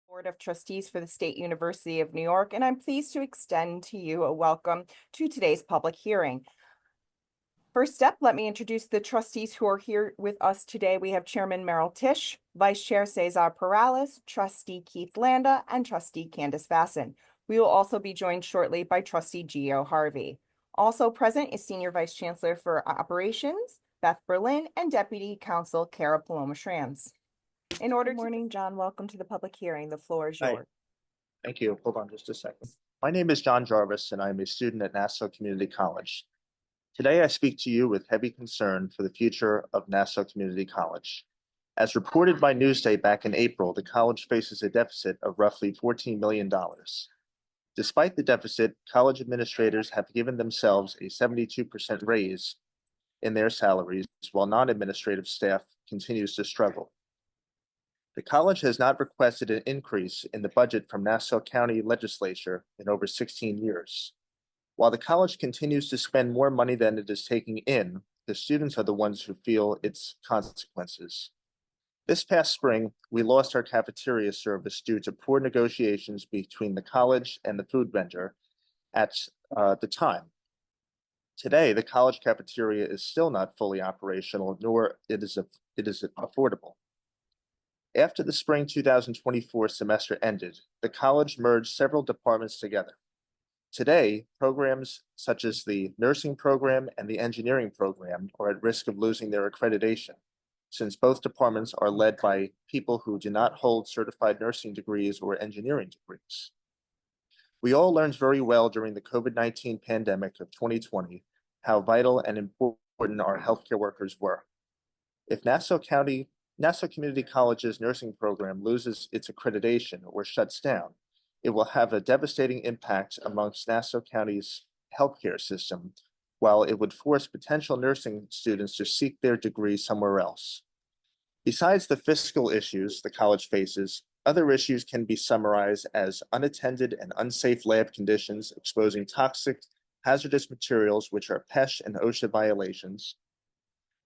Board of Trustees for the State University of New York, and I'm pleased to extend to you a welcome to today's public hearing. First up, let me introduce the trustees who are here with us today. We have Chairman Merrill Tisch, Vice Chair Cesar Perales, Trustee Keith Landa, and Trustee Candace Vasson. We will also be joined shortly by Trustee Gio Harvey. Also present is Senior Vice Chancellor for Operations, Beth Berlin, and Deputy Counsel Kara Paloma-Schranz. Good morning, John. Welcome to the public hearing. The floor is Hi. yours. Thank you. Hold on just a second. My name is John Jarvis, and I'm a student at Nassau Community College. Today, I speak to you with heavy concern for the future of Nassau Community College. As reported by Newsday back in April, the college faces a deficit of roughly $14 million. Despite the deficit, college administrators have given themselves a 72% raise in their salaries, while non-administrative staff continues to struggle. The college has not requested an increase in the budget from Nassau County Legislature in over 16 years. While the college continues to spend more money than it is taking in, the students are the ones who feel its consequences. This past spring, we lost our cafeteria service due to poor negotiations between the college and the food vendor at the time. Today, the college cafeteria is still not fully operational, nor it is affordable. After the spring 2024 semester ended, the college merged several departments together. Today, programs such as the nursing program and the engineering program are at risk of losing their accreditation, since both departments are led by people who do not hold certified nursing degrees or engineering degrees. We all learned very well during the COVID-19 pandemic of 2020 how vital and important our healthcare workers were. If Nassau Community College's nursing program loses its accreditation or shuts down, it will have a devastating impact amongst Nassau County's healthcare system, while it would force potential nursing students to seek their degree somewhere else. Besides the fiscal issues the college faces, other issues can be summarized as unattended and unsafe lab conditions exposing toxic, hazardous materials, which are PESH and OSHA violations,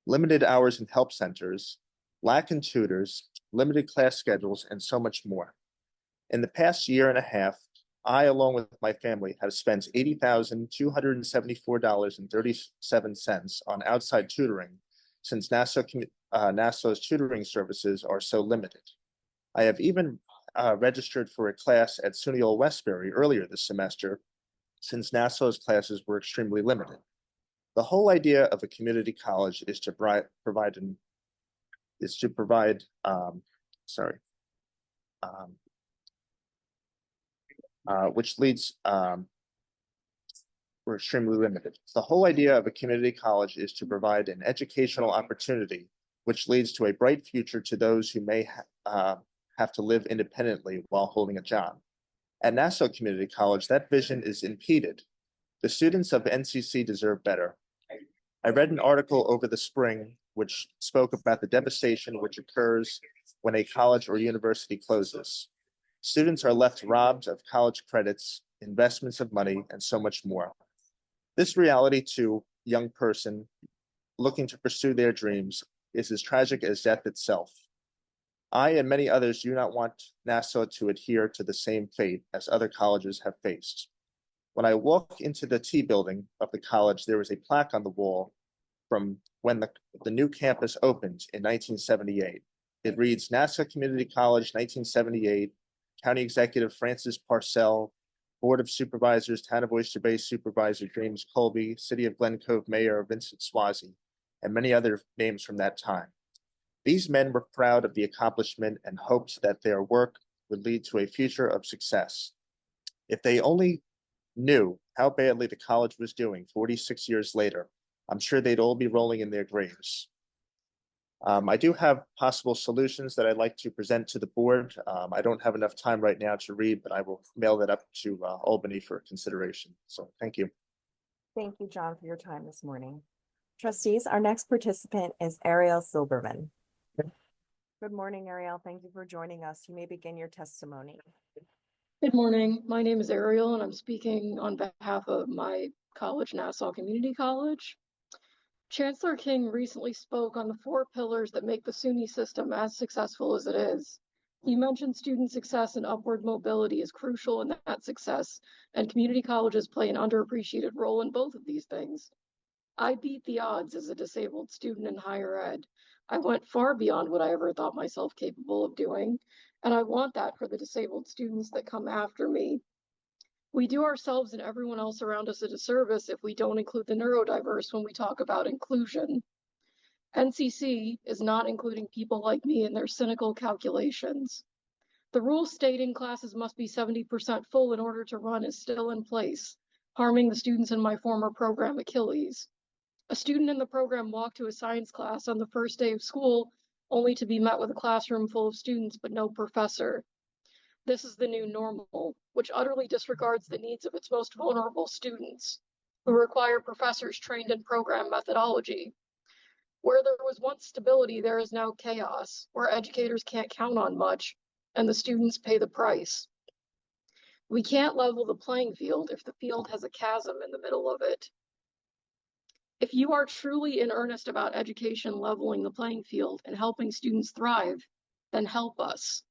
limited hours in help centers, lack in tutors, limited class schedules, and so much more. In the past year and a half, I, along with my family, have spent $80,274.37 on outside tutoring since Nassau's tutoring services are so limited. I have even registered for a class at SUNY Old Westbury earlier this semester, since Nassau's classes were extremely limited. The whole idea of a community college is to which leads, we're extremely limited. The whole idea of a community college is to provide an educational opportunity, which leads to a bright future to those who may have to live independently while holding a job. At Nassau Community College, that vision is impeded. The students of NCC deserve better. I read an article over the spring which spoke about the devastation which occurs when a college or university closes. Students are left robbed of college credits, investments of money, and so much more. This reality to a young person looking to pursue their dreams is as tragic as death itself. I and many others do not want Nassau to adhere to the same fate as other colleges have faced. When I walk into the T building of the college, there is a plaque on the wall from when the new campus opened in 1978. It reads, Nassau Community College, 1978, County Executive Francis Parcell, Board of Supervisors, Town of Oyster Bay Supervisor James Colby, City of Glen Cove Mayor Vincent Swazi, and many other names from that time. These men were proud of the accomplishment and hoped that their work would lead to a future of success. If they only knew how badly the college was doing 46 years later, I'm sure they'd all be rolling in their graves. I do have possible solutions that I'd like to present to the board. I don't have enough time right now to read, but I will mail that up to Albany for consideration. So thank you. Thank you, John, for your time this morning. Trustees, our next participant is Ariel Silberman. Good morning, Ariel. Thank you for joining us. You may begin your testimony. Good morning. My name is Ariel, and I'm speaking on behalf of my college, Nassau Community College. Chancellor King recently spoke on the 4 pillars that make the SUNY system as successful as it is. You mentioned student success and upward mobility is crucial in that success, and community colleges play an underappreciated role in both of these things. I beat the odds as a disabled student in higher ed. I went far beyond what I ever thought myself capable of doing, and I want that for the disabled students that come after me. We do ourselves and everyone else around us a disservice if we don't include the neurodiverse when we talk about inclusion. NCC is not including people like me in their cynical calculations. The rule stating classes must be 70% full in order to run is still in place, harming the students in my former program, Achilles. A student in the program walked to a science class on the first day of school, only to be met with a classroom full of students but no professor. This is the new normal, which utterly disregards the needs of its most vulnerable students, who require professors trained in program methodology. Where there was once stability, there is now chaos, where educators can't count on much, and the students pay the price. We can't level the playing field if the field has a chasm in the middle of it. If you are truly in earnest about education leveling the playing field and helping students thrive, then help us.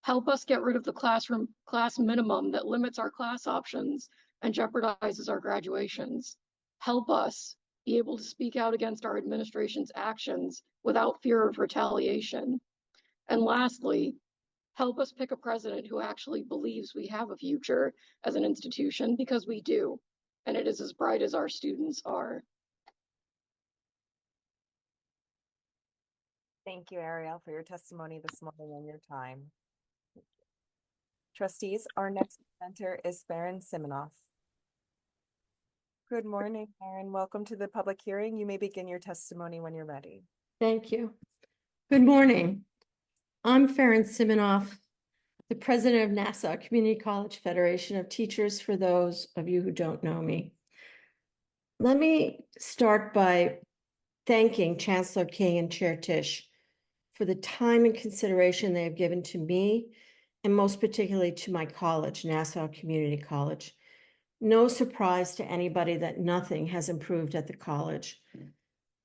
Help us get rid of the class minimum that limits our class options and jeopardizes our graduations. Help us be able to speak out against our administration's actions without fear of retaliation. And lastly, help us pick a president who actually believes we have a future as an institution, because we do, and it is as bright as our students are. Thank you, Ariel, for your testimony this morning and your time. Trustees, our next presenter is Farron Siminoff. Good morning, Farron. Welcome to the public hearing. You may begin your testimony when you're ready. Thank you. Good morning. I'm Farron Siminoff, the president of Nassau Community College Federation of Teachers, for those of you who don't know me. Let me start by thanking Chancellor King and Chair Tisch for the time and consideration they have given to me, and most particularly to my college, Nassau Community College. No surprise to anybody that nothing has improved at the college.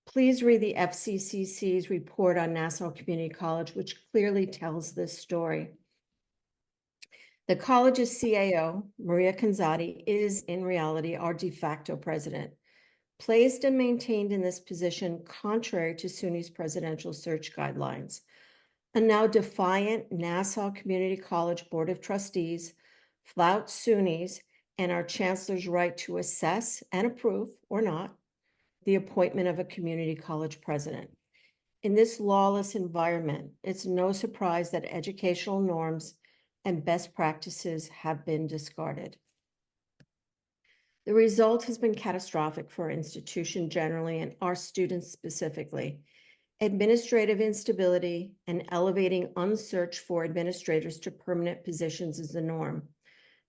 Please read the FCCC's report on Nassau Community College, which clearly tells this story. The college's CAO, Maria Canzati, is in reality our de facto president, placed and maintained in this position contrary to SUNY's presidential search guidelines. A now defiant Nassau Community College Board of Trustees flouts SUNY's and our chancellor's right to assess and approve, or not, the appointment of a community college president. In this lawless environment, it's no surprise that educational norms and best practices have been discarded. The result has been catastrophic for our institution generally and our students specifically. Administrative instability and elevating unsearched for administrators to permanent positions is the norm.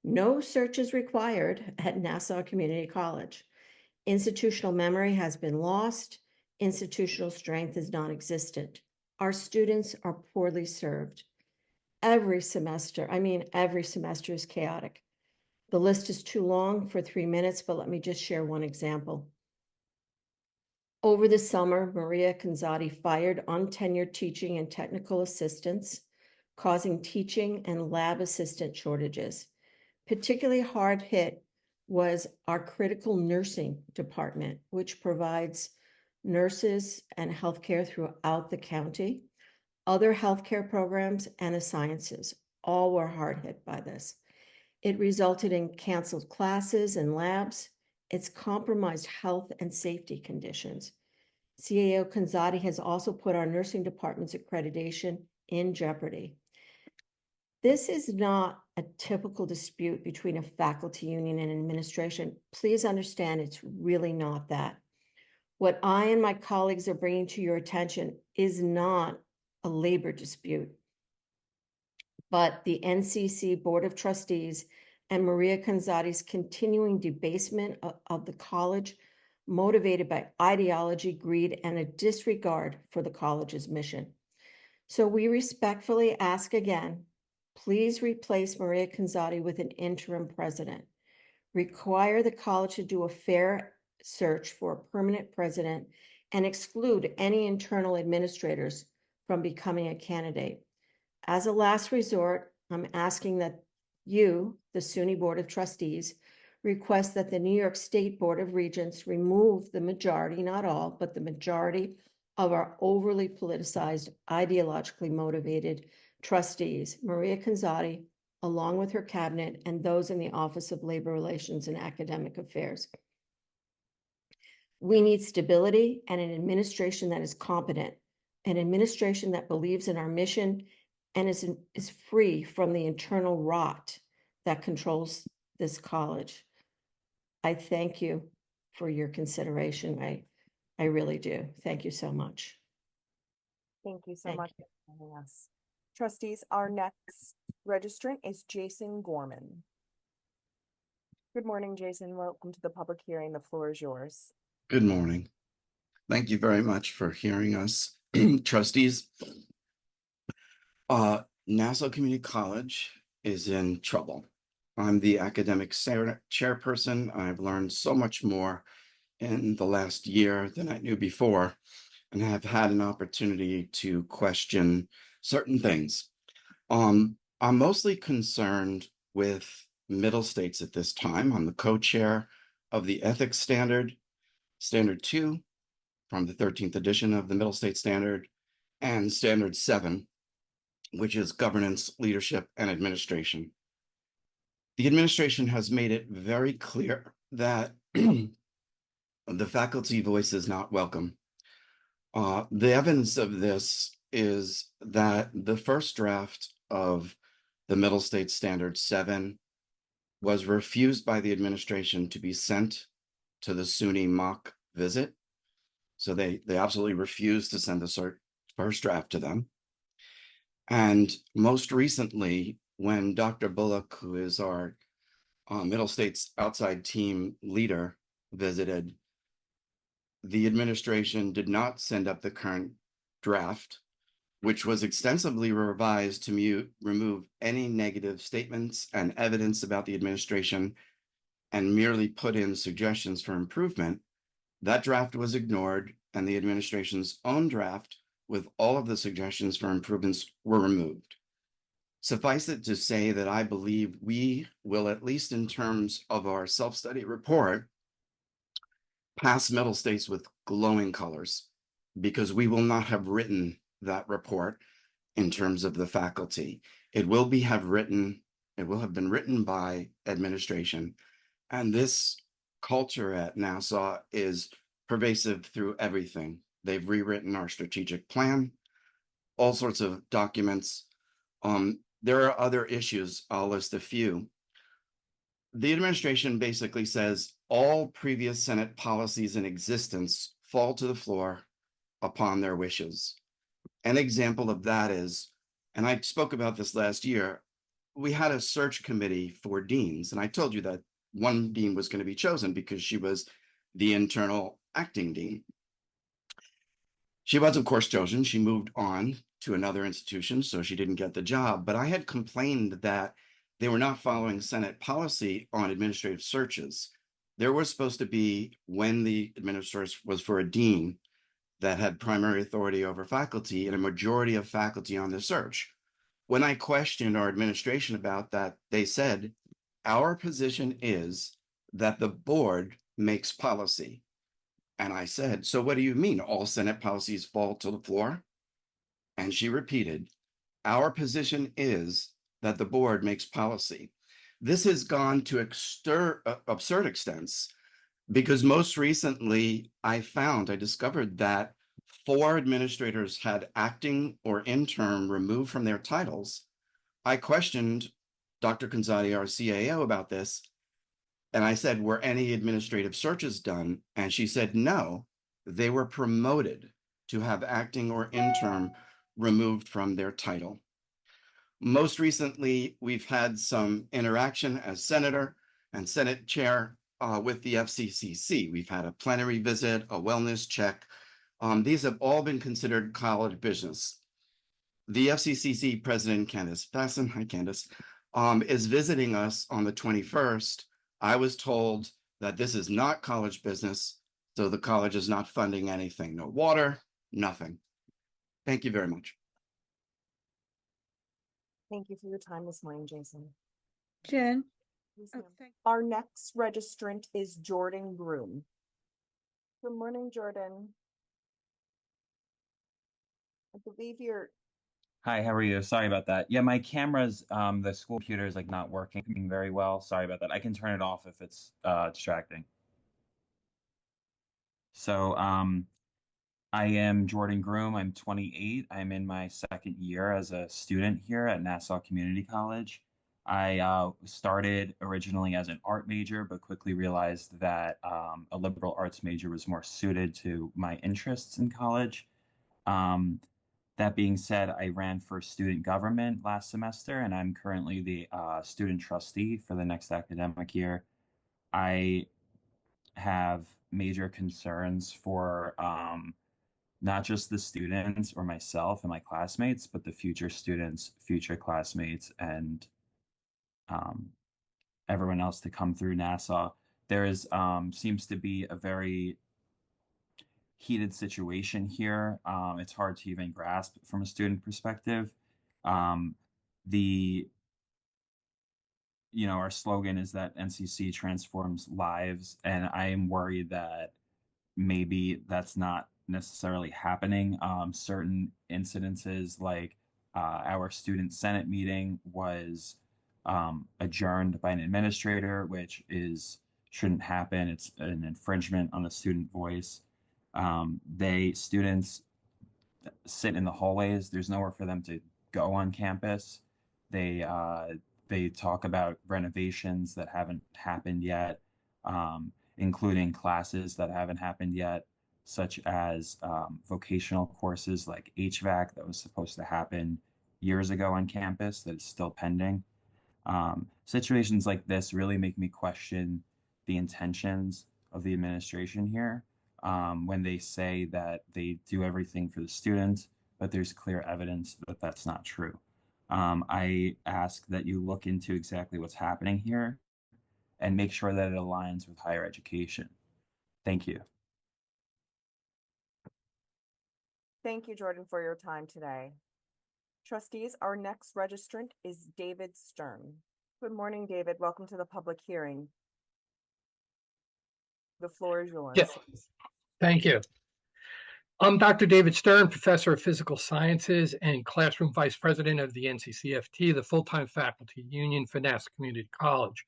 No search is required at Nassau Community College. Institutional memory has been lost. Institutional strength is non-existent. Our students are poorly served. Every semester is chaotic. The list is too long for 3 minutes, but let me just share one example. Over the summer, Maria Canzati fired untenured teaching and technical assistants, causing teaching and lab assistant shortages. Particularly hard hit was our critical nursing department, which provides nurses and healthcare throughout the county. Other healthcare programs and the sciences all were hard hit by this. It resulted in canceled classes and labs. It's compromised health and safety conditions. CAO Canzati has also put our nursing department's accreditation in jeopardy. This is not a typical dispute between a faculty union and administration. Please understand, it's really not that. What I and my colleagues are bringing to your attention is not a labor dispute, but the NCC Board of Trustees and Maria Canzati's continuing debasement of the college, motivated by ideology, greed, and a disregard for the college's mission. So we respectfully ask again, please replace Maria Canzati with an interim president. Require the college to do a fair search for a permanent president and exclude any internal administrators from becoming a candidate. As a last resort, I'm asking that you, the SUNY Board of Trustees, request that the New York State Board of Regents remove the majority, not all, but the majority of our overly politicized, ideologically motivated trustees, Maria Canzati, along with her cabinet, and those in the Office of Labor Relations and Academic Affairs. We need stability and an administration that is competent, an administration that believes in our mission and is free from the internal rot that controls this college. I thank you for your consideration. I really do. Thank you so much. Thank you so Thank much for joining us. Trustees, our next registrant is Jason Gorman. Good morning, Jason. Welcome to the public hearing. The floor is yours. Good morning. Thank you very much for hearing us. Trustees, Nassau Community College is in trouble. I'm the academic chairperson. I've learned so much more in the last year than I knew before, and have had an opportunity to question certain things. I'm mostly concerned with middle states at this time. I'm the co-chair of the Ethics Standard 2 from the 13th edition of the Middle State Standard, and Standard 7, which is Governance, Leadership, and Administration. The administration has made it very clear that the faculty voice is not welcome. The evidence of this is that the first draft of the Middle State Standard 7 was refused by the administration to be sent to the SUNY mock visit. So they absolutely refused to send the first draft to them. And most recently, when Dr. Bullock, who is our Middle States outside team leader, visited, the administration did not send up the current draft, which was extensively revised to remove any negative statements and evidence about the administration and merely put in suggestions for improvement. That draft was ignored, and the administration's own draft with all of the suggestions for improvements were removed. Suffice it to say that I believe we will, at least in terms of our self-study report, pass middle states with glowing colors, because we will not have written that report in terms of the faculty. It will have been written by administration, and this culture at Nassau is pervasive through everything. They've rewritten our strategic plan, all sorts of documents. There are other issues. I'll list a few. The administration basically says all previous Senate policies in existence fall to the floor upon their wishes. An example of that is, and I spoke about this last year, we had a search committee for deans, and I told you that one dean was going to be chosen because she was the internal acting dean. She was, of course, chosen. She moved on to another institution, so she didn't get the job. But I had complained that they were not following Senate policy on administrative searches. There was supposed to be, when the administrator was for a dean that had primary authority over faculty, and a majority of faculty on the search. When I questioned our administration about that, they said, our position is that the board makes policy. And I said, so what do you mean all Senate policies fall to the floor? And she repeated, our position is that the board makes policy. This has gone to absurd extents, because most recently I discovered that 4 administrators had acting or interim removed from their titles. I questioned Dr. Canzati, our CAO, about this, and I said, were any administrative searches done? And she said, no, they were promoted to have acting or interim removed from their title. Most recently, we've had some interaction as senator and Senate chair with the FCCC. We've had a plenary visit, a wellness check. These have all been considered college business. The FCCC president, Candace Fasson, hi Candace, is visiting us on the 21st. I was told that this is not college business, so the college is not funding anything. No water, nothing. Thank you very much. Thank you for your time this morning, Jason. Jen. Yes, Oh, ma'am. thank- Our next registrant is Jordan Groom. Good morning, Jordan. I believe you're, Hi, how are you? Sorry about that. Yeah, my camera's the school computer is like not working very well. Sorry about that. I can turn it off if it's distracting. So I am Jordan Groom. I'm 28. I'm in my second year as a student here at Nassau Community College. I started originally as an art major, but quickly realized that a liberal arts major was more suited to my interests in college. Um, that being said, I ran for student government last semester, and I'm currently the student trustee for the next academic year. I have major concerns for not just the students or myself and my classmates, but the future students, future classmates, and um, everyone else to come through Nassau. There is seems to be a very heated situation here. It's hard to even grasp from a student perspective. Um, the our slogan is that NCC transforms lives, and I am worried that maybe that's not necessarily happening. Certain incidences, like our student senate meeting, was adjourned by an administrator, which is shouldn't happen. It's an infringement on the student voice. Students sit in the hallways. There's nowhere for them to go on campus. They uh, they talk about renovations that haven't happened yet, including classes that haven't happened yet, such as vocational courses like HVAC that was supposed to happen years ago on campus that is still pending. Situations like this really make me question the intentions of the administration here when they say that they do everything for the students, but there's clear evidence that that's not true. I ask that you look into exactly what's happening here and make sure that it aligns with higher education. Thank you. thank you, Jordan, for your time today. Trustees, our next registrant is David Stern. Good morning, David. Welcome to the public hearing. The floor is yours. Yes, thank you. I'm Dr. David Stern, Professor of Physical Sciences and Classroom Vice President of the NCCFT, the full-time faculty union for Nassau Community College.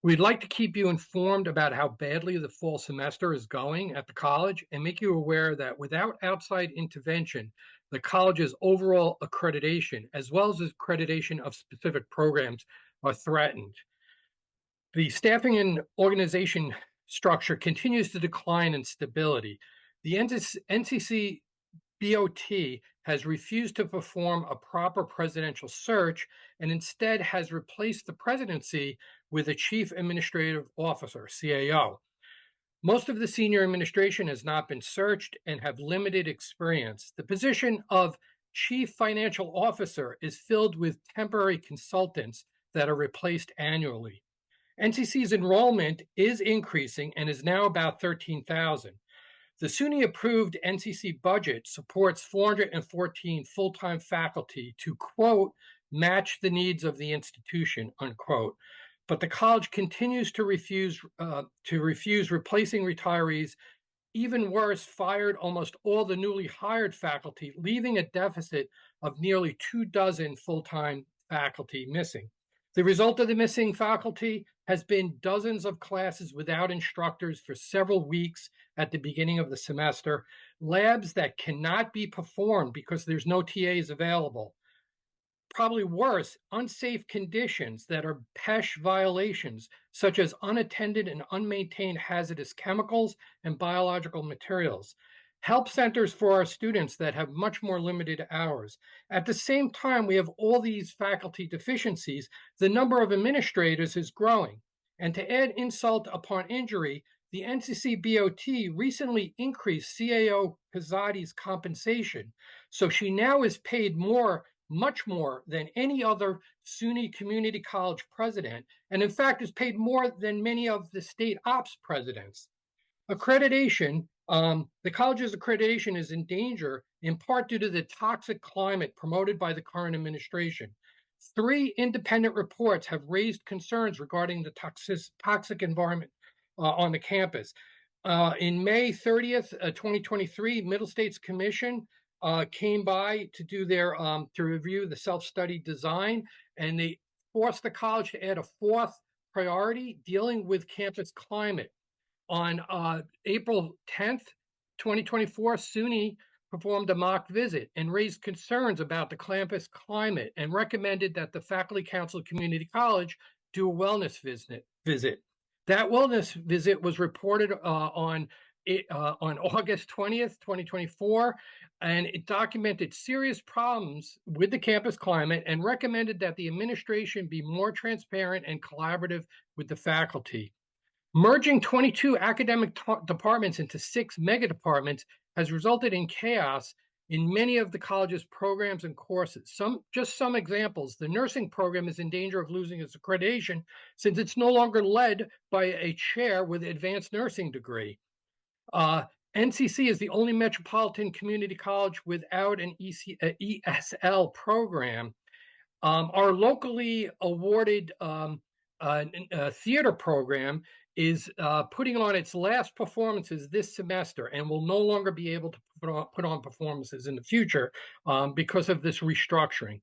We'd like to keep you informed about how badly the fall semester is going at the college and make you aware that without outside intervention, the college's overall accreditation, as well as accreditation of specific programs, are threatened. The staffing and organization structure continues to decline in stability. The NCC BOT has refused to perform a proper presidential search and instead has replaced the presidency with a chief administrative officer, CAO. Most of the senior administration has not been searched and have limited experience. The position of chief financial officer is filled with temporary consultants that are replaced annually. NCC's enrollment is increasing and is now about 13,000. The SUNY approved NCC budget supports 414 full-time faculty to, quote, match the needs of the institution, unquote. But the college continues to refuse replacing retirees. Even worse, fired almost all the newly hired faculty, leaving a deficit of nearly 24 full-time faculty missing. The result of the missing faculty has been dozens of classes without instructors for several weeks at the beginning of the semester, labs that cannot be performed because there's no TAs available. Probably worse, unsafe conditions that are PESH violations, such as unattended and unmaintained hazardous chemicals and biological materials. Help centers for our students that have much more limited hours. At the same time, we have all these faculty deficiencies. The number of administrators is growing. And to add insult upon injury, the NCC BOT recently increased CAO Pizzotti's compensation. So she now is paid more, much more than any other SUNY community college president, and in fact is paid more than many of the state ops presidents. Accreditation, the college's accreditation is in danger in part due to the toxic climate promoted by the current administration. 3 independent reports have raised concerns regarding the toxic environment on the campus. In May 30th, 2023, Middle States Commission came by to do their to review the self-study design, and they forced the college to add a 4th priority dealing with campus climate. On April 10th, 2024, SUNY performed a mock visit and raised concerns about the campus climate and recommended that the Faculty Council of Community College do a wellness visit. That wellness visit was reported on August 20th, 2024, and it documented serious problems with the campus climate and recommended that the administration be more transparent and collaborative with the faculty. Merging 22 academic departments into 6 mega departments has resulted in chaos in many of the college's programs and courses. Just some examples: the nursing program is in danger of losing its accreditation since it's no longer led by a chair with an advanced nursing degree. NCC is the only metropolitan community college without an ESL program. Our locally awarded theater program is putting on its last performances this semester and will no longer be able to put on performances in the future because of this restructuring.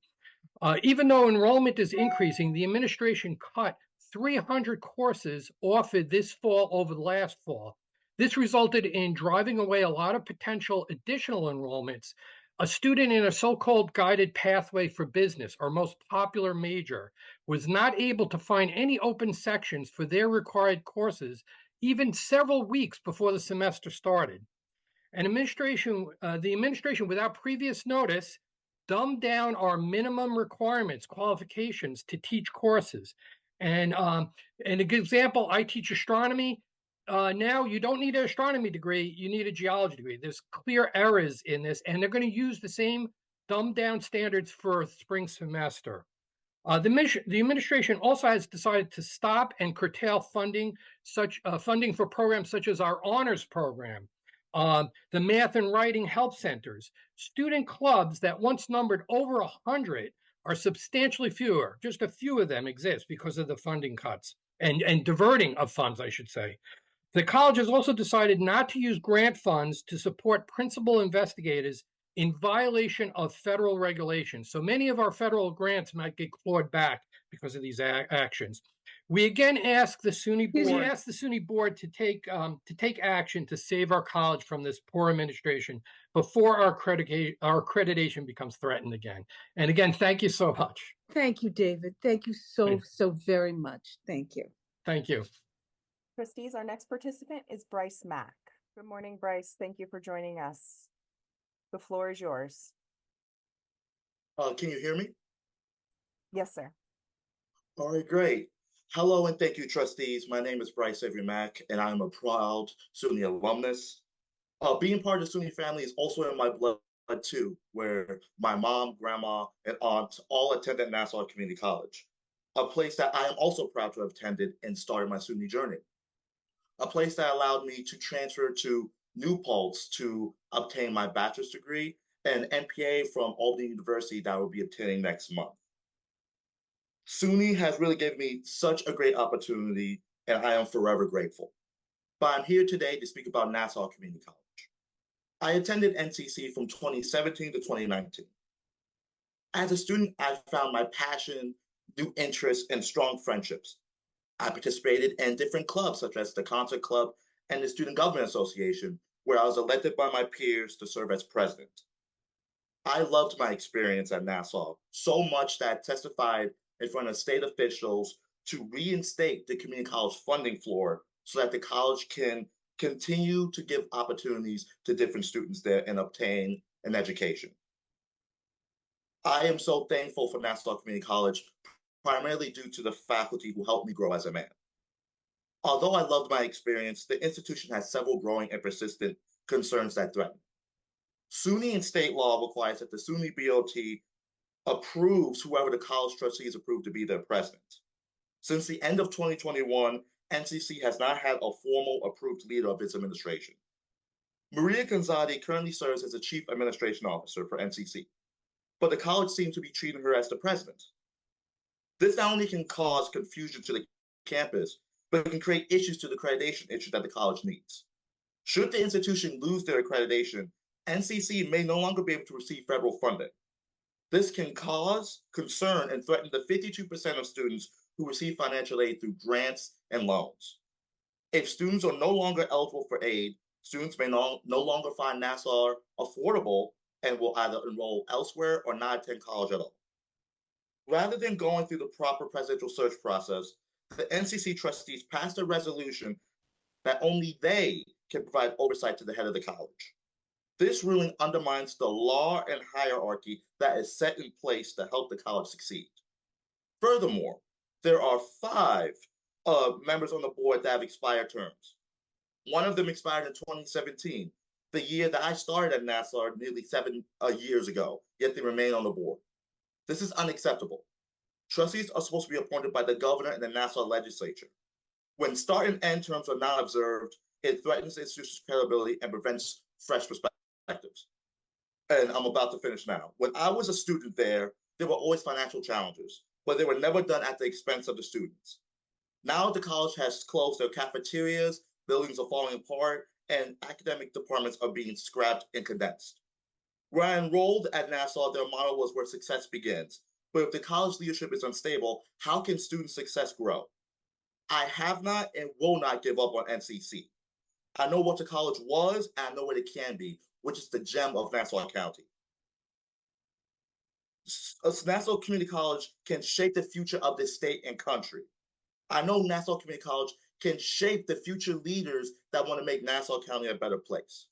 Even though enrollment is increasing, the administration cut 300 courses offered this fall over the last fall. This resulted in driving away a lot of potential additional enrollments. A student in a so-called guided pathway for business, our most popular major, was not able to find any open sections for their required courses even several weeks before the semester started. And the administration, without previous notice, dumbed down our minimum requirements, qualifications to teach courses. And an example, I teach astronomy. Now you don't need an astronomy degree, you need a geology degree. There's clear errors in this, and they're going to use the same dumbed down standards for spring semester. The administration also has decided to stop and curtail funding for programs such as our honors program, the math and writing help centers. Student clubs that once numbered over 100 are substantially fewer. Just a few of them exist because of the funding cuts and diverting of funds, I should say. The college has also decided not to use grant funds to support principal investigators in violation of federal regulations. So many of our federal grants might get clawed back because of these actions. We again ask the SUNY board to take action to save our college from this poor administration before our accreditation becomes threatened again. And again, thank you so much. Thank you, David. Thank you so very much. Thank you. Thank you. Trustees, our next participant is Bryce Mack. Good morning, Bryce. Thank you for joining us. The floor is yours. Can you hear me? Yes, sir. All right, great. Hello and thank you, trustees. My name is Bryce Mack, and I'm a proud SUNY alumnus. Being part of the SUNY family is also in my blood too, where my mom, grandma, and aunt all attended Nassau Community College, a place that I am also proud to have attended and started my SUNY journey. A place that allowed me to transfer to New Paltz to obtain my bachelor's degree and MPA from Albany University that I will be obtaining next month. SUNY has really given me such a great opportunity, and I am forever grateful. But I'm here today to speak about Nassau Community College. I attended NCC from 2017 to 2019. As a student, I found my passion, new interests, and strong friendships. I participated in different clubs such as the Concert Club and the Student Government Association, where I was elected by my peers to serve as president. I loved my experience at Nassau so much that I testified in front of state officials to reinstate the community college funding floor so that the college can continue to give opportunities to different students there and obtain an education. I am so thankful for Nassau Community College, primarily due to the faculty who helped me grow as a man. Although I loved my experience, the institution has several growing and persistent concerns that threaten. SUNY and state law requires that the SUNY BOT approves whoever the college trustees approve to be their president. Since the end of 2021, NCC has not had a formal approved leader of its administration. Maria Gonzalez currently serves as the Chief Administration Officer for NCC, but the college seems to be treating her as the president. This not only can cause confusion to the campus, but it can create issues to the accreditation issue that the college needs. Should the institution lose their accreditation, NCC may no longer be able to receive federal funding. This can cause concern and threaten the 52% of students who receive financial aid through grants and loans. If students are no longer eligible for aid, students may no longer find Nassau affordable and will either enroll elsewhere or not attend college at all. Rather than going through the proper presidential search process, the NCC trustees passed a resolution that only they can provide oversight to the head of the college. This ruling undermines the law and hierarchy that is set in place to help the college succeed. Furthermore, there are 5 members on the board that have expired terms. One of them expired in 2017, the year that I started at Nassau nearly 7 years ago, yet they remain on the board. This is unacceptable. Trustees are supposed to be appointed by the governor and the Nassau legislature. When start and end terms are not observed, it threatens the institution's credibility and prevents fresh perspectives. And I'm about to finish now. When I was a student there were always financial challenges, but they were never done at the expense of the students. Now the college has closed their cafeterias, buildings are falling apart, and academic departments are being scrapped and condensed. When I enrolled at Nassau, their motto was where success begins. But if the college leadership is unstable, how can student success grow? I have not and will not give up on NCC. I know what the college was, and I know what it can be, which is the gem of Nassau County. Nassau Community College can shape the future of this state and country. I know Nassau Community College can shape the future leaders that want to make Nassau County a better place.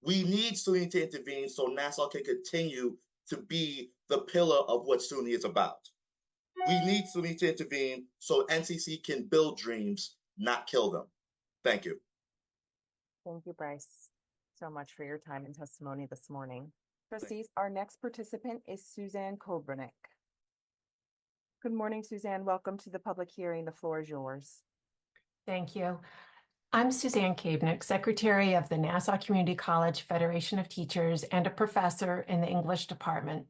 We need SUNY to intervene so Nassau can continue to be the pillar of what SUNY is about. We need SUNY to intervene so NCC can build dreams, not kill them. Thank you. Thank you, Bryce, so much for your time and testimony this morning. Trustees, our next participant is Suzanne Kobernick. Good morning, Suzanne. Welcome to the public hearing. The floor is yours. Thank you. I'm Suzanne Kabnick, Secretary of the Nassau Community College Federation of Teachers and a professor in the English department.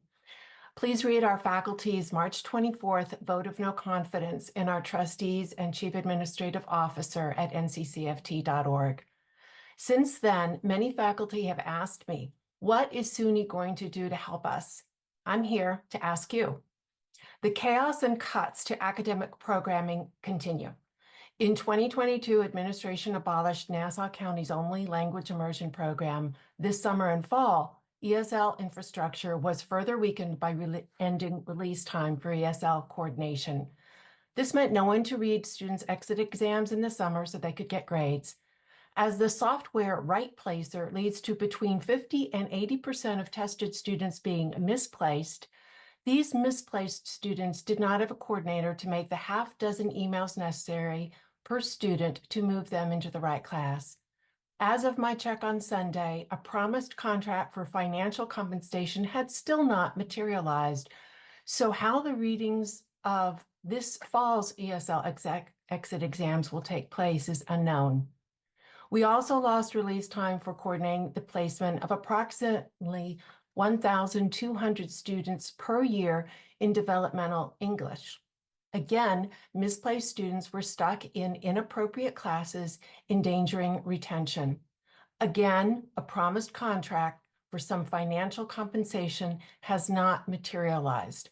Please read our faculty's March 24th vote of no confidence in our trustees and chief administrative officer at nccft.org. Since then, many faculty have asked me, what is SUNY going to do to help us? I'm here to ask you. The chaos and cuts to academic programming continue. In 2022, administration abolished Nassau County's only language immersion program. This summer and fall, ESL infrastructure was further weakened by ending release time for ESL coordination. This meant no one to read students' exit exams in the summer so they could get grades. As the software right placer leads to between 50 and 80% of tested students being misplaced, these misplaced students did not have a coordinator to make the half dozen emails necessary per student to move them into the right class. As of my check on Sunday, a promised contract for financial compensation had still not materialized. So how the readings of this fall's ESL exit exams will take place is unknown. We also lost release time for coordinating the placement of approximately 1,200 students per year in developmental English. Again, misplaced students were stuck in inappropriate classes, endangering retention. Again, a promised contract for some financial compensation has not materialized.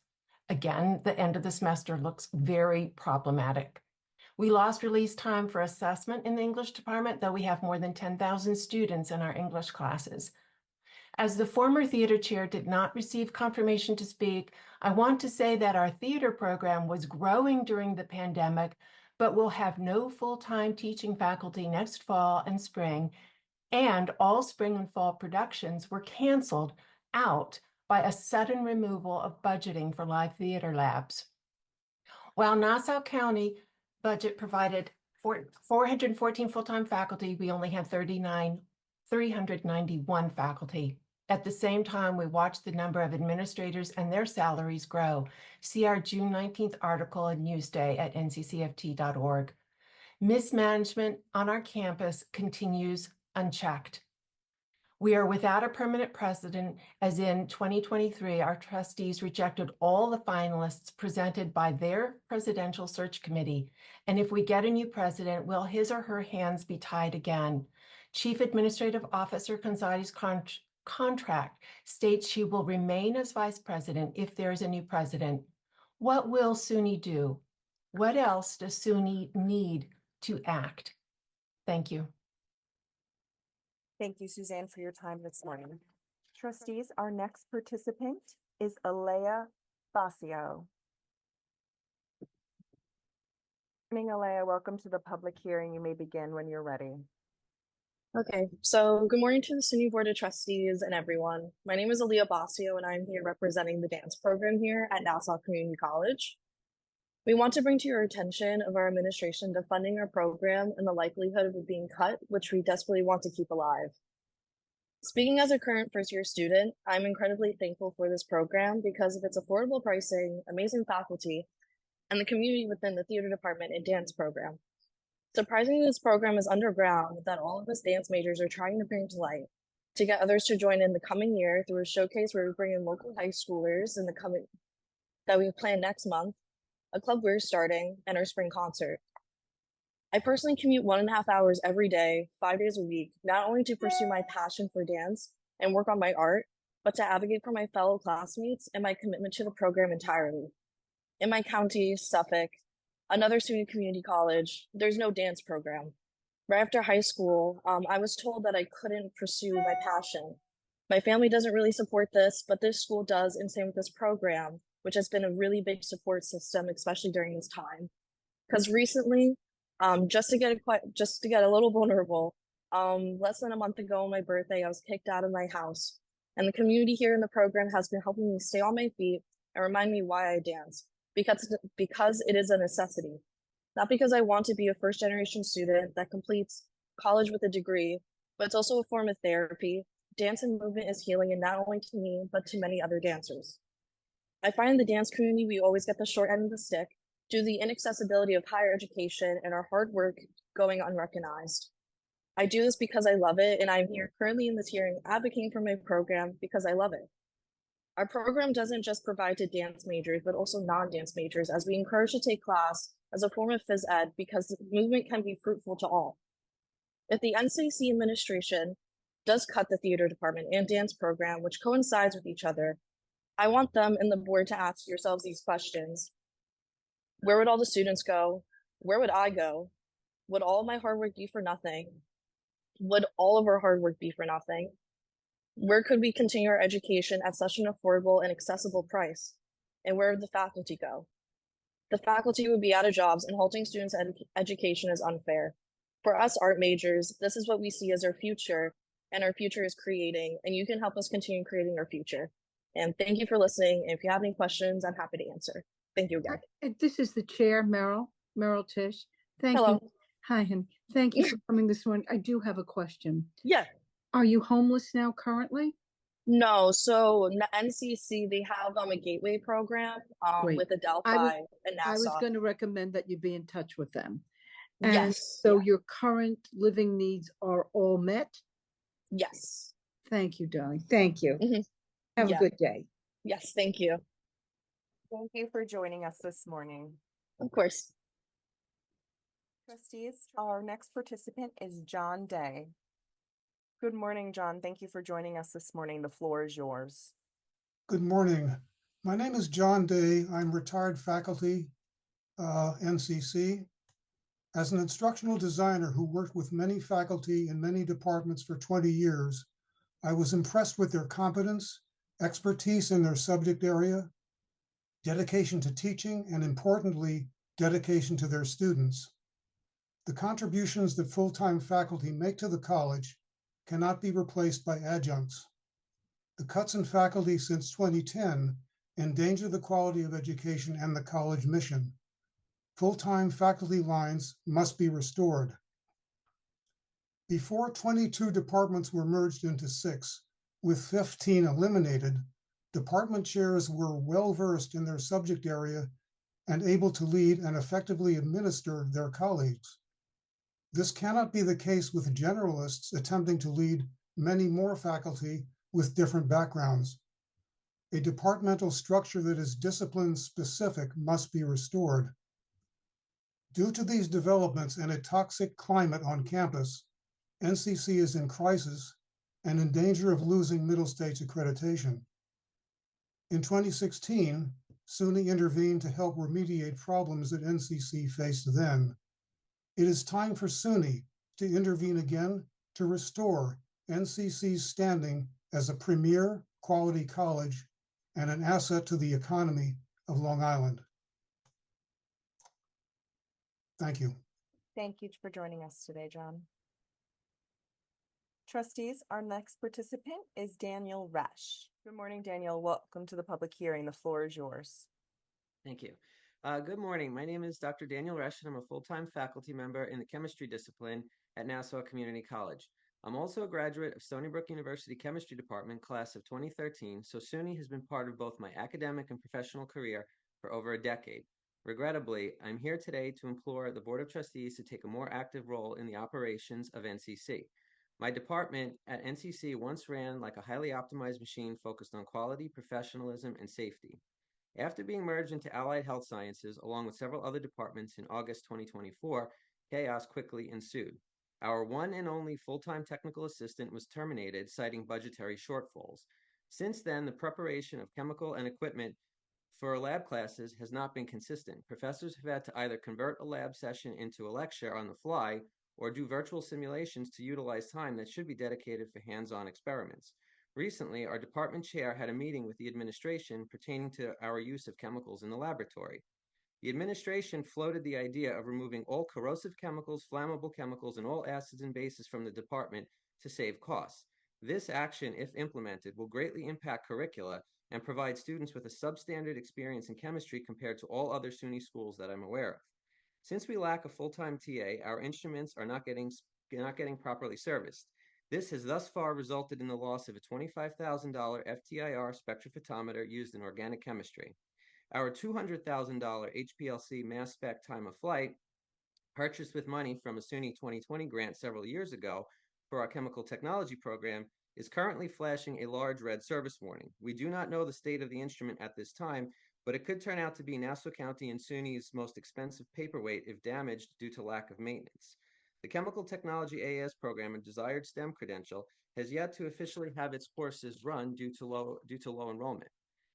Again, the end of the semester looks very problematic. We lost release time for assessment in the English department, though we have more than 10,000 students in our English classes. As the former theater chair did not receive confirmation to speak, I want to say that our theater program was growing during the pandemic, but will have no full-time teaching faculty next fall and spring, and all spring and fall productions were canceled out by a sudden removal of budgeting for live theater labs. While Nassau County budget provided 414 full-time faculty, we only had 391 faculty. At the same time, we watched the number of administrators and their salaries grow. See our June 19th article in Newsday at nccft.org. Mismanagement on our campus continues unchecked. We are without a permanent president, as in 2023, our trustees rejected all the finalists presented by their presidential search committee. And if we get a new president, will his or her hands be tied again? Chief Administrative Officer Gonzalez's contract states she will remain as vice president if there is a new president. What will SUNY do? What else does SUNY need to act? Thank you. Thank you, Suzanne, for your time this morning. Trustees, our next participant is Alea Basio. Good morning, Alea. Welcome to the public hearing. You may begin when you're ready. Okay, so good morning to the SUNY Board of Trustees and everyone. My name is Alea Basio, and I'm here representing the dance program here at Nassau Community College. We want to bring to your attention of our administration defunding our program and the likelihood of it being cut, which we desperately want to keep alive. Speaking as a current first-year student, I'm incredibly thankful for this program because of its affordable pricing, amazing faculty, and the community within the theater department and dance program. Surprisingly, this program is underground that all of us dance majors are trying to bring to light to get others to join in the coming year through a showcase where we bring in local high schoolers in the coming that we plan next month, a club we're starting, and our spring concert. I personally commute 1.5 hours every day, 5 days a week, not only to pursue my passion for dance and work on my art, but to advocate for my fellow classmates and my commitment to the program entirely. In my county, Suffolk, another SUNY community college, there's no dance program. Right after high school, I was told that I couldn't pursue my passion. My family doesn't really support this, but this school does, and same with this program, which has been a really big support system, especially during this time. Because recently, just to get a little vulnerable, less than a month ago on my birthday, I was kicked out of my house. And the community here in the program has been helping me stay on my feet and remind me why I dance. Because it is a necessity. Not because I want to be a first-generation student that completes college with a degree, but it's also a form of therapy. Dance and movement is healing, and not only to me, but to many other dancers. I find in the dance community, we always get the short end of the stick due to the inaccessibility of higher education and our hard work going unrecognized. I do this because I love it, and I'm here currently in this hearing advocating for my program because I love it. Our program doesn't just provide to dance majors, but also non-dance majors, as we encourage to take class as a form of phys ed because the movement can be fruitful to all. If the NCC administration does cut the theater department and dance program, which coincides with each other, I want them and the board to ask yourselves these questions. Where would all the students go? Where would I go? Would all of my hard work be for nothing? Would all of our hard work be for nothing? Where could we continue our education at such an affordable and accessible price? And where would the faculty go? The faculty would be out of jobs, and halting students' education is unfair. For us art majors, this is what we see as our future, and our future is creating, and you can help us continue creating our future. And thank you for listening. And if you have any questions, I'm happy to answer. Thank you again. This is the chair, Meryl Tish. Thank Hello. you. Hi, and thank you for coming this morning. I do have a question. Yeah. Are you homeless now currently? No, so NCC, they have a gateway program Great. with Adelphi and I was Nassau. going to recommend that you be in touch with them. And Yes. so Yeah. your current living needs are all met? Yes. Thank you, darling. Thank you. Mhm. Have Yeah. a good day. Yes, thank you. Thank you for joining us this morning. Of course. Trustees, our next participant is John Day. Good morning, John. Thank you for joining us this morning. The floor is yours. Good morning. My name is John Day. I'm retired faculty, NCC. As an instructional designer who worked with many faculty in many departments for 20 years, I was impressed with their competence, expertise in their subject area, dedication to teaching, and importantly, dedication to their students. The contributions that full-time faculty make to the college cannot be replaced by adjuncts. The cuts in faculty since 2010 endanger the quality of education and the college mission. Full-time faculty lines must be restored. Before 22 departments were merged into 6, with 15 eliminated, department chairs were well-versed in their subject area and able to lead and effectively administer their colleagues. This cannot be the case with generalists attempting to lead many more faculty with different backgrounds. A departmental structure that is discipline-specific must be restored. Due to these developments and a toxic climate on campus, NCC is in crisis and in danger of losing middle states accreditation. In 2016, SUNY intervened to help remediate problems that NCC faced then. It is time for SUNY to intervene again to restore NCC's standing as a premier quality college and an asset to the economy of Long Island. Thank you. Thank you for joining us today, John. Trustees, our next participant is Daniel Resch. Good morning, Daniel. Welcome to the public hearing. The floor is yours. Thank you. Good morning. My name is Dr. Daniel Resch, and I'm a full-time faculty member in the chemistry discipline at Nassau Community College. I'm also a graduate of Stony Brook University Chemistry Department, class of 2013, so SUNY has been part of both my academic and professional career for over a decade. Regrettably, I'm here today to implore the Board of Trustees to take a more active role in the operations of NCC. My department at NCC once ran like a highly optimized machine focused on quality, professionalism, and safety. After being merged into Allied Health Sciences, along with several other departments in August 2024, chaos quickly ensued. Our one and only full-time technical assistant was terminated, citing budgetary shortfalls. Since then, the preparation of chemical and equipment for lab classes has not been consistent. Professors have had to either convert a lab session into a lecture on the fly or do virtual simulations to utilize time that should be dedicated for hands-on experiments. Recently, our department chair had a meeting with the administration pertaining to our use of chemicals in the laboratory. The administration floated the idea of removing all corrosive chemicals, flammable chemicals, and all acids and bases from the department to save costs. This action, if implemented, will greatly impact curricula and provide students with a substandard experience in chemistry compared to all other SUNY schools that I'm aware of. Since we lack a full-time TA, our instruments are not getting properly serviced. This has thus far resulted in the loss of a $25,000 FTIR spectrophotometer used in organic chemistry. Our $200,000 HPLC mass spec time of flight, purchased with money from a SUNY 2020 grant several years ago for our chemical technology program, is currently flashing a large red service warning. We do not know the state of the instrument at this time, but it could turn out to be Nassau County and SUNY's most expensive paperweight if damaged due to lack of maintenance. The Chemical Technology AAS program, a desired STEM credential, has yet to officially have its courses run due to low enrollment.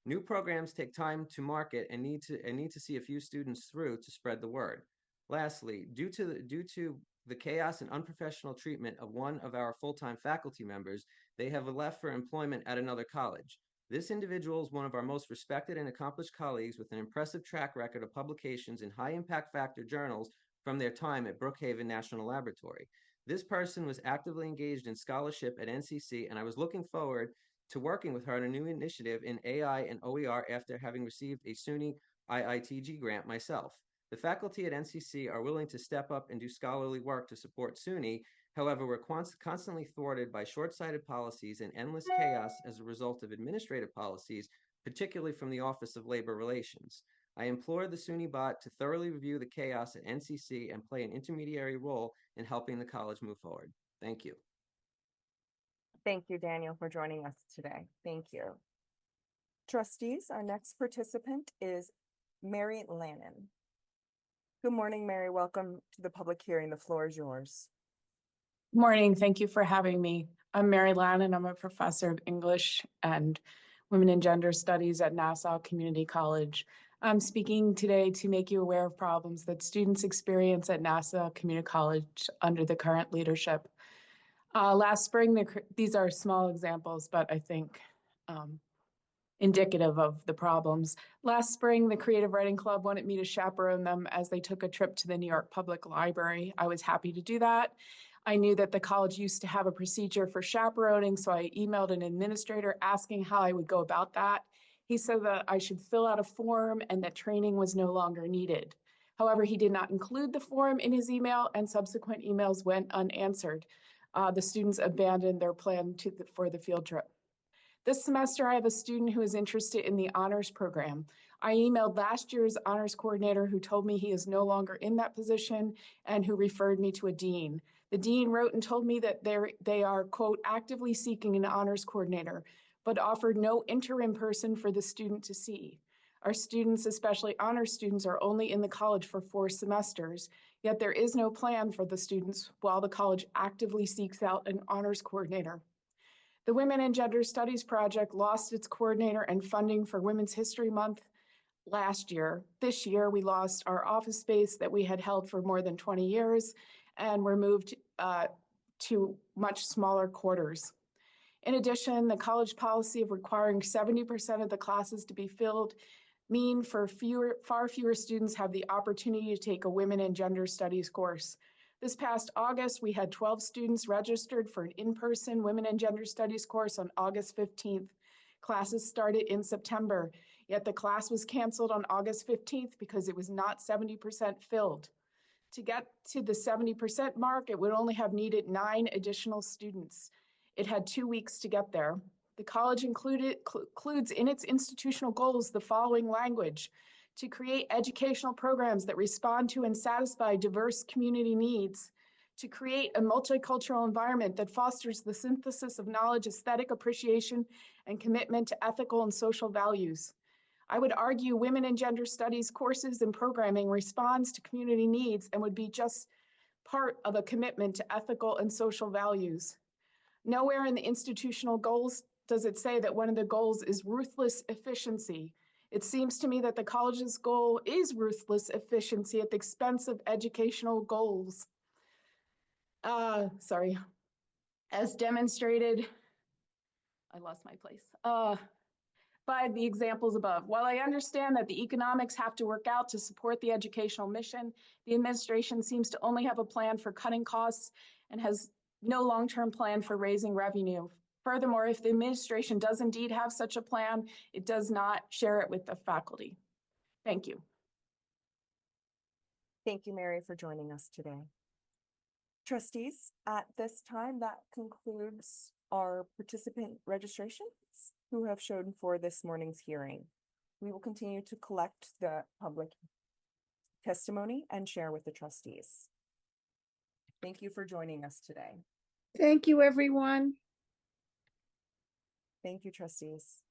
New programs take time to market and need to see a few students through to spread the word. Lastly, due to the chaos and unprofessional treatment of one of our full-time faculty members, they have left for employment at another college. This individual is one of our most respected and accomplished colleagues with an impressive track record of publications in high impact factor journals from their time at Brookhaven National Laboratory. This person was actively engaged in scholarship at NCC, and I was looking forward to working with her on a new initiative in AI and OER after having received a SUNY IITG grant myself. The faculty at NCC are willing to step up and do scholarly work to support SUNY. However, we're constantly thwarted by short-sighted policies and endless chaos as a result of administrative policies, particularly from the Office of Labor Relations. I implore the SUNY bot to thoroughly review the chaos at NCC and play an intermediary role in helping the college move forward. Thank you. Thank you, Daniel, for joining us today. Thank you. Trustees, our next participant is Mary Lannon. Good morning, Mary. Welcome to the public hearing. The floor is yours. Good morning. Thank you for having me. I'm Mary Lannon. I'm a professor of English and Women and Gender Studies at Nassau Community College. I'm speaking today to make you aware of problems that students experience at Nassau Community College under the current leadership. Last spring, these are small examples, but I think indicative of the problems. Last spring, the Creative Writing Club wanted me to chaperone them as they took a trip to the New York Public Library. I was happy to do that. I knew that the college used to have a procedure for chaperoning, so I emailed an administrator asking how I would go about that. He said that I should fill out a form and that training was no longer needed. However, he did not include the form in his email, and subsequent emails went unanswered. The students abandoned their plan for the field trip. This semester, I have a student who is interested in the honors program. I emailed last year's honors coordinator who told me he is no longer in that position and who referred me to a dean. The dean wrote and told me that they are, quote, actively seeking an honors coordinator, but offered no interim person for the student to see. Our students, especially honors students, are only in the college for 4 semesters, yet there is no plan for the students while the college actively seeks out an honors coordinator. The Women and Gender Studies Project lost its coordinator and funding for Women's History Month last year. This year, we lost our office space that we had held for more than 20 years, and we're moved to much smaller quarters. In addition, the college policy of requiring 70% of the classes to be filled mean far fewer students have the opportunity to take a Women and Gender Studies course. This past August, we had 12 students registered for an in-person Women and Gender Studies course on August 15th. Classes started in September, yet the class was canceled on August 15th because it was not 70% filled. To get to the 70% mark, it would only have needed 9 additional students. It had 2 weeks to get there. The college includes in its institutional goals the following language: to create educational programs that respond to and satisfy diverse community needs, to create a multicultural environment that fosters the synthesis of knowledge, aesthetic appreciation, and commitment to ethical and social values. I would argue Women and Gender Studies courses and programming responds to community needs and would be just part of a commitment to ethical and social values. Nowhere in the institutional goals does it say that one of the goals is ruthless efficiency. It seems to me that the college's goal is ruthless efficiency at the expense of educational goals. As demonstrated, I lost my place. By the examples above. While I understand that the economics have to work out to support the educational mission, the administration seems to only have a plan for cutting costs and has no long-term plan for raising revenue. Furthermore, if the administration does indeed have such a plan, it does not share it with the faculty. Thank you. Thank you, Mary, for joining us today. Trustees, at this time, that concludes our participant registrations who have shown for this morning's hearing. We will continue to collect the public testimony and share with the trustees. Thank you for joining us today. Thank you, everyone. Thank you, trustees.